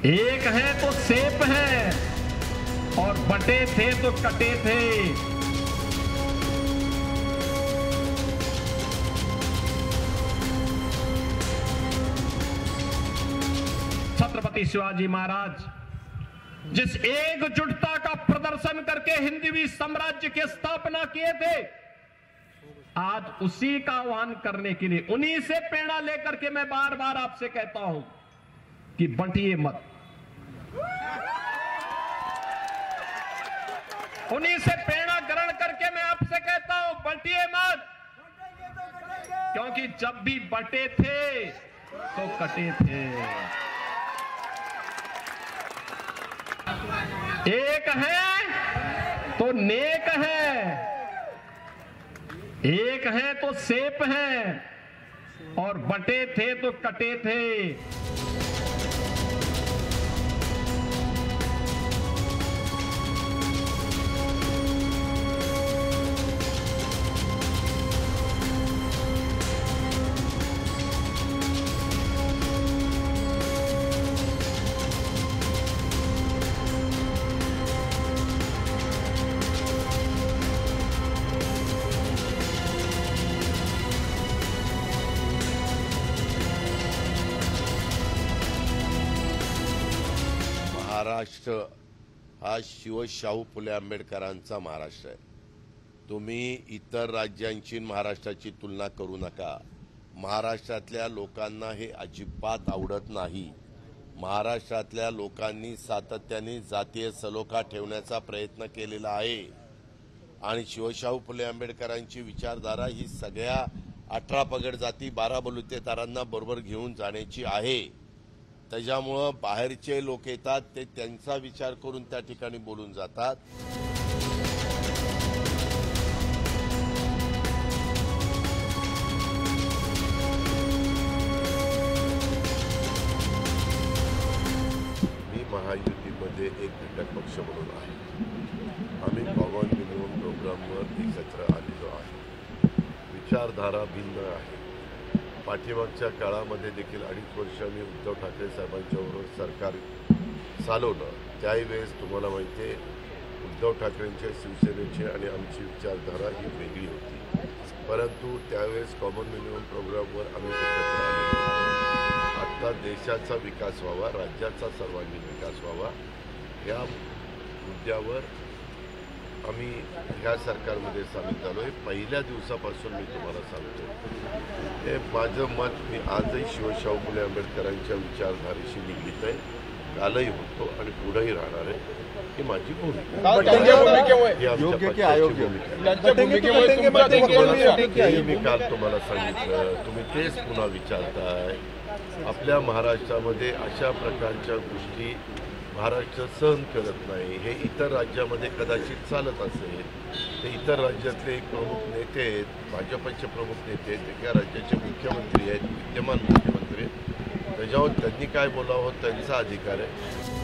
एक है तो सेप है और बटे थे तो कटे थे। छत्रपति शिवाजी महाराज जिस एकजुटता का प्रदर्शन करके हिंदवी साम्राज्य की स्थापना किए थे, आज उसी का आह्वान करने के लिए, उन्हीं से प्रेरणा लेकर के मैं बार बार आपसे कहता हूं कि बंटिए मत। उन्हीं से प्रेरणा ग्रहण करके मैं आपसे कहता हूं बंटिए मत, क्योंकि जब भी बटे थे तो कटे थे। एक है तो नेक है, एक है तो सेप है और बटे थे तो कटे थे। महाराष्ट्र हा शिवशाहू फुले आंबेडकरांचा महाराष्ट्र आहे। तुम्ही इतर राज्यांची महाराष्ट्राची तुलना करू नका। महाराष्ट्रातल्या लोकांना हे अजिबात आवडत नाही। महाराष्ट्रातल्या लोकांनी सातत्याने जातीय सलोखा ठेवण्याचा प्रयत्न केलेला आहे आणि शिवशाहू फुले आंबेडकरांची विचारधारा ही सगळ्या 18 पगड जाती 12 बलुतेदारांना बरोबर घेऊन जाण्याची आहे। त्याच्यामुळे बाहेरचे लोक येतात, ते त्यांचा विचार करून त्या ठिकाणी बोलून जातात। मी महायुतीमध्ये एक घटक पक्ष म्हणून आहे। आम्ही कॉमन मिनिमम प्रोग्रामवर एकत्र आलेलो आहे। विचारधारा भिन्न आहे। पाठीमागच्या काळामध्ये देखील 2.5 वर्ष मी उद्धव ठाकरे साहेबांच्या बरोबर सरकार चालवलं। त्यावेळेस तुम्हाला माहिती आहे, उद्धव ठाकरेंच्या शिवसेनेची आणि आमची विचारधारा ही वेगळी होती, परंतु त्यावेळेस कॉमन मिनिमम प्रोग्रामवर आम्ही एकत्र आलेलो। आता देशाचा विकास व्हावा, राज्याचा सर्वांगीण विकास व्हावा, या मुद्द्यावर आम्ही ह्या सरकारमध्ये सामील झालो। हे पहिल्या दिवसापासून मी तुम्हाला सांगतो, हे माझं मत मी आजही शिवशाहू फुले आंबेडकरांच्या विचारधारेशी निगडीत आहे, कालही होतो आणि पुढेही राहणार आहे। ही माझी भूमिका मी काल तुम्हाला सांगितलं, तुम्ही तेच पुन्हा विचारताय। आपल्या महाराष्ट्रामध्ये अशा प्रकारच्या गोष्टी महाराष्ट्र सहन करत नाही। हे इतर राज्यामध्ये कदाचित चालत असेल, ते इतर राज्यातले प्रमुख नेते आहेत, भाजपचे प्रमुख नेते आहेत, त्या राज्याचे मुख्यमंत्री आहेत, विद्यमान मुख्यमंत्री आहेत, त्याच्यावर त्यांनी काय बोलावं त्यांचा अधिकार आहे।